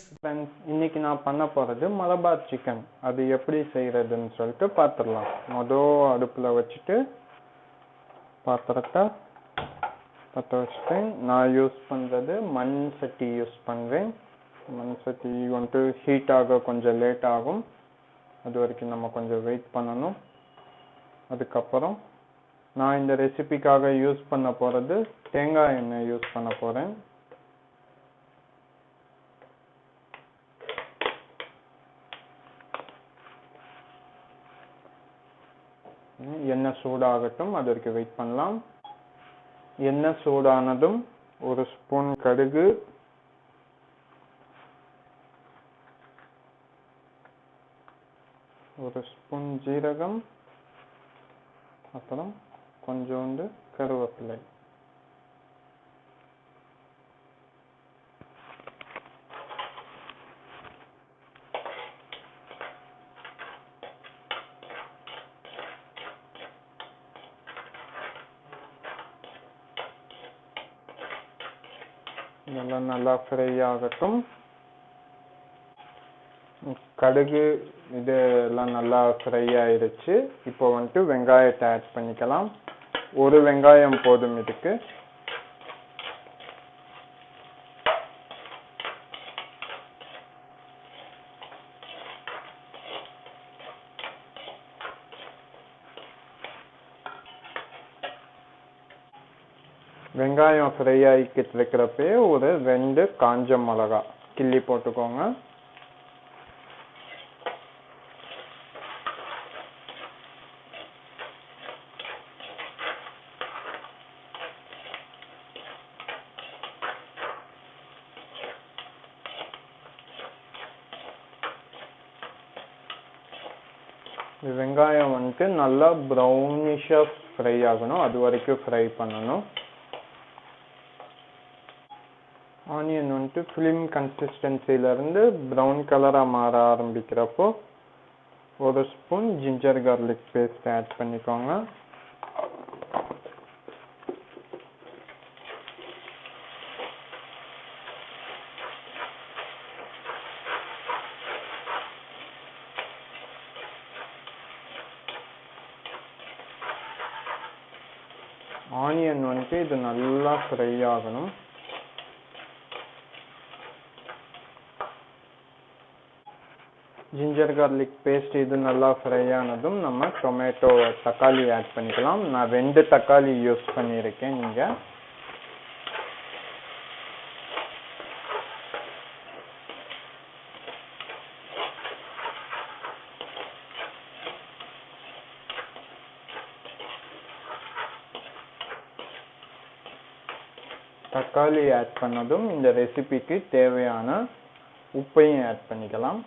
Friends, இன்னைக்கு நான் பண்ண போகிறது மலபார் சிக்கன். அது எப்படி செய்கிறதுன்னு சொல்லிட்டு பார்த்துடலாம். அடுப்பில் வச்சுட்டு பாத்திரத்தை பற்ற வச்சுட்டேன். நான் யூஸ் பண்ணுறது மண் சட்டி யூஸ் பண்ணுறேன். மண் சட்டி வந்துட்டு ஹீட் ஆக கொஞ்சம் லேட் ஆகும். அது வரைக்கும் நம்ம கொஞ்சம் வெயிட் பண்ணணும். அதுக்கப்புறம் நான் இந்த ரெசிபிக்காக யூஸ் பண்ண போகிறது தேங்காய் எண்ணெய் யூஸ் பண்ண போகிறேன். எண்ணெய் சூடாகட்டும், அது வரைக்கும் வெயிட் பண்ணலாம். எண்ணெய் சூடானதும் ஒரு ஸ்பூன் கடுகு, ஒரு ஸ்பூன் ஜீரகம், அப்புறம் கொஞ்சோண்டு கருவேப்பிலை. இதெல்லாம் நல்லா ஃப்ரை ஆகட்டும். கடுகு இதெல்லாம் நல்லா ஃப்ரை ஆயிடுச்சு. இப்போ வந்துட்டு வெங்காயத்தை ஆட் பண்ணிக்கலாம். ஒரு வெங்காயம் போதும் இதுக்கு. வெங்காயம் ஃப்ரை ஆகிக்கிட்டு இருக்கிறப்பே ஒரு 2 காஞ்ச மிளகா கிள்ளி போட்டுக்கோங்க. வெங்காயம் வந்துட்டு நல்லா ப்ரௌனிஷா ஃப்ரை ஆகணும். அது வரைக்கும் ஃப்ரை பண்ணணும். ஆனியன் வந்துட்டு ஃபிலிம் கன்சிஸ்டன்சிலேருந்து ப்ரௌன் கலராக மாற ஆரம்பிக்கிறப்போ ஒரு spoon ginger garlic paste add பண்ணிக்கோங்க. ஆனியன் வந்துட்டு இது நல்லா ஃப்ரை ஆகணும். ஜிஞ்சர் கார்லிக் பேஸ்ட் இது நல்லா ஃப்ரை ஆனதும் நம்ம டொமேட்டோ தக்காளி ஆட் பண்ணிக்கலாம். நான் 2 தக்காளி யூஸ் பண்ணியிருக்கேன். நீங்கள் தக்காளி ஆட் பண்ணதும் இந்த ரெசிபிக்கு தேவையான உப்பையும் ஆட் பண்ணிக்கலாம்.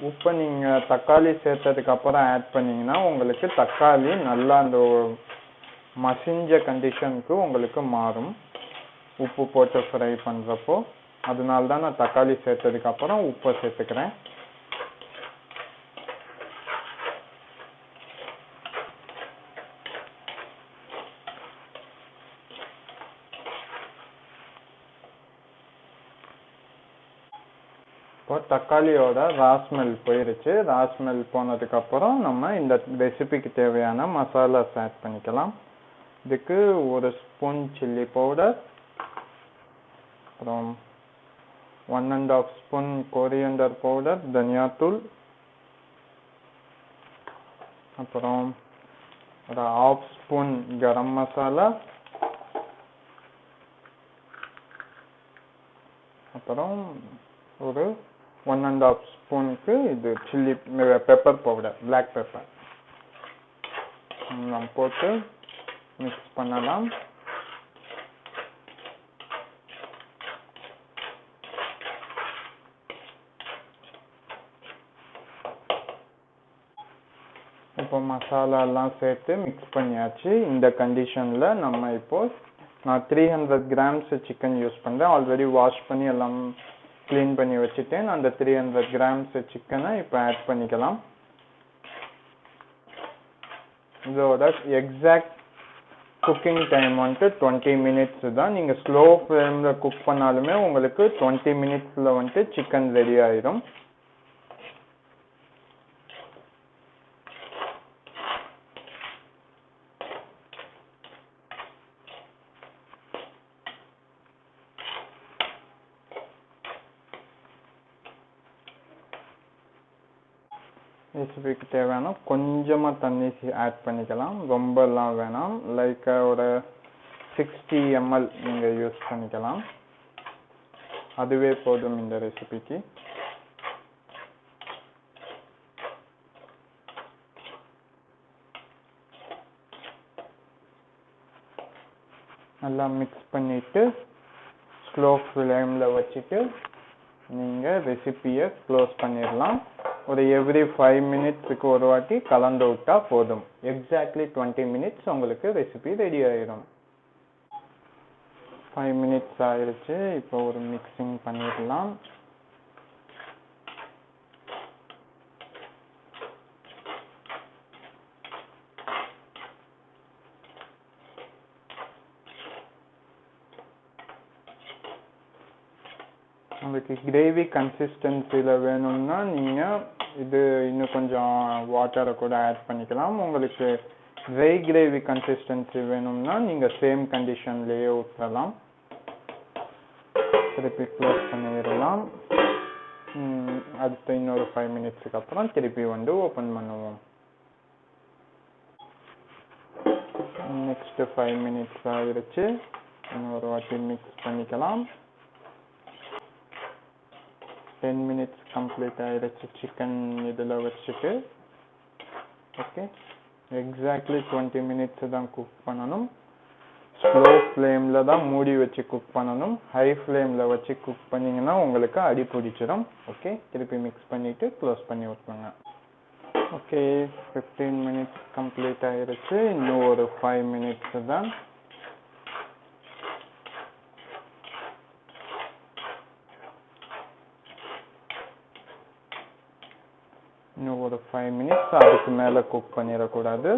உப்பை நீங்கள் தக்காளி சேர்த்ததுக்கு அப்புறம் ஆட் பண்ணிங்கன்னா உங்களுக்கு தக்காளி நல்லா அந்த மசிஞ்ச கண்டிஷனுக்கு உங்களுக்கு மாறும் உப்பு போட்டு ஃப்ரை பண்ணுறப்போ. அதனால தான் நான் தக்காளி சேர்த்ததுக்கு அப்புறம் உப்பை சேர்த்துக்கிறேன். இப்போ தக்காளியோட ராஸ்மெல் போயிருச்சு. ராஸ்மெல் போனதுக்கு அப்புறம் நம்ம இந்த ரெசிபிக்கு தேவையான மசாலாஸ் ஆட் பண்ணிக்கலாம். இதுக்கு ஒரு ஸ்பூன் சில்லி பவுடர், அப்புறம் 1½ ஸ்பூன் கொரியண்டர் பவுடர் தனியாத்தூள், அப்புறம் ஒரு 1/2 ஸ்பூன் கரம் மசாலா, அப்புறம் ஒரு 1½ ஸ்பூனுக்கு இது chilli pepper powder, black pepper நம்ம போட்டு மிக்ஸ் பண்ணலாம். இப்போ மசாலாலாம் சேர்த்து மிக்ஸ் பண்ணியாச்சு. இந்த கண்டிஷனில் நம்ம இப்போ நான் 300 கிராம்ஸ் சிக்கன் யூஸ் பண்ணுறேன். ஆல்ரெடி வாஷ் பண்ணி எல்லாம் க்ளீன் பண்ணி வச்சுட்டேன். அந்த 300 கிராம்ஸ் சிக்கனை இப்போ ஆட் பண்ணிக்கலாம். இதோட எக்ஸாக்ட் குக்கிங் டைம் வந்துட்டு 20 மினிட்ஸ் தான். நீங்கள் ஸ்லோ ஃப்ளேமில் குக் பண்ணாலுமே உங்களுக்கு 20 மினிட்ஸில் வந்துட்டு சிக்கன் ரெடி ஆயிடும். ரெசிபிக்கு தேவையான கொஞ்சமாக தண்ணி ஆட் பண்ணிக்கலாம், ரொம்பலாம் வேணாம். லைக் ஒரு 60 ml நீங்கள் யூஸ் பண்ணிக்கலாம், அதுவே போதும் இந்த ரெசிபிக்கு. நல்லா மிக்ஸ் பண்ணிவிட்டு ஸ்லோ ஃப்ளேமில் வச்சுட்டு நீங்கள் ரெசிபியை க்ளோஸ் பண்ணிடலாம். ஒரு எவ்ரி 5 மினிட்ஸுக்கு ஒரு வாட்டி கலந்து விட்டா போதும். எக்ஸாக்ட்லி 20 மினிட்ஸ் உங்களுக்கு ரெசிபி ரெடி ஆயிடும். 5 மினிட்ஸ் ஆயிடுச்சு. இப்போ ஒரு மிக்சிங் பண்ணிடலாம். உங்களுக்கு கிரேவி கன்சிஸ்டன்சியில் வேணும்னா நீங்கள் இது இன்னும் கொஞ்சம் வாட்டரை கூட ஆட் பண்ணிக்கலாம். உங்களுக்கு ட்ரை கிரேவி கன்சிஸ்டன்சி வேணும்னா நீங்கள் சேம் கண்டிஷன்லேயே ஊற்றலாம். திருப்பி க்ளோஸ் பண்ணிடலாம். அடுத்து இன்னொரு 5 மினிட்ஸுக்கு அப்புறம் திருப்பி வந்து ஓப்பன் பண்ணுவோம். நெக்ஸ்ட் 5 மினிட்ஸ் ஆகிடுச்சு. இன்னொரு வாட்டி மிக்ஸ் பண்ணிக்கலாம். 10 மினிட்ஸ் கம்ப்ளீட் ஆகிடுச்சு சிக்கன் இதில் வச்சுட்டு. ஓகே, எக்ஸாக்ட்லி 20 மினிட்ஸ் தான் குக் பண்ணணும். ஸ்லோ ஃப்ளேமில் தான் மூடி வச்சு குக் பண்ணணும். ஹை ஃப்ளேமில் வச்சு குக் பண்ணிங்கன்னா உங்களுக்கு அடி பிடிச்சிடும். ஓகே, திருப்பி மிக்ஸ் பண்ணிவிட்டு க்ளோஸ் பண்ணி விட்டுருங்க. ஓகே, 15 மினிட்ஸ் கம்ப்ளீட் ஆகிடுச்சு. இன்னும் ஒரு 5 மினிட்ஸ் தான். இன்னும் ஒரு 5 மினிட்ஸ், அதுக்கு மேலே குக் பண்ணிடக்கூடாது.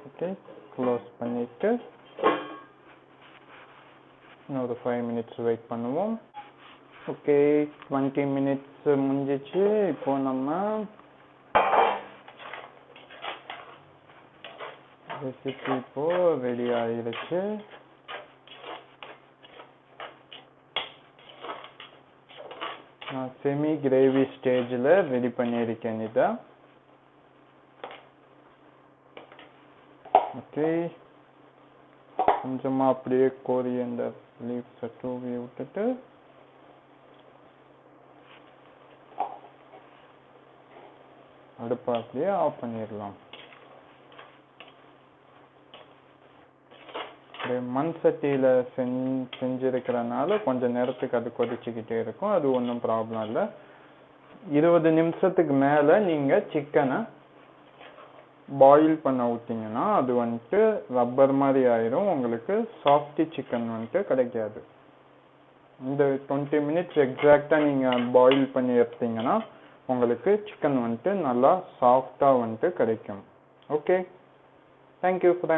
ஓகே, க்ளோஸ் பண்ணிவிட்டு இன்னொரு 5 மினிட்ஸ் வெயிட் பண்ணுவோம். ஓகே, 20 மினிட்ஸ் முடிஞ்சிச்சு. இப்போ நம்ம ரெசிபி இப்போ ரெடி ஆகிடுச்சு. நான் செமி கிரேவி ஸ்டேஜில் ரெடி பண்ணியிருக்கேன் இதை. ஓகே, கொஞ்சமாக அப்படியே கோரியண்டர் லீவ்ஸை தூவி விட்டுட்டு அடுப்பை அப்படியே ஆஃப் பண்ணிடலாம். மண் சட்டியில் செஞ்சிருக்கிறனால கொஞ்சம் நேரத்துக்கு அது கொதிச்சுக்கிட்டே இருக்கும். அது ஒன்றும் ப்ராப்ளம் இல்லை. 20 நிமிஷத்துக்கு மேலே நீங்கள் சிக்கனை பாயில் பண்ண விட்டிங்கன்னா அது வந்துட்டு ரப்பர் மாதிரி ஆயிரும். உங்களுக்கு சாஃப்டி சிக்கன் வந்துட்டு கிடைக்காது. இந்த 20 மினிட்ஸ் எக்ஸாக்டாக நீங்கள் பாயில் பண்ணி எடுத்தீங்கன்னா உங்களுக்கு சிக்கன் வந்துட்டு நல்லா சாஃப்டாக வந்துட்டு கிடைக்கும். Okay, thank you friends.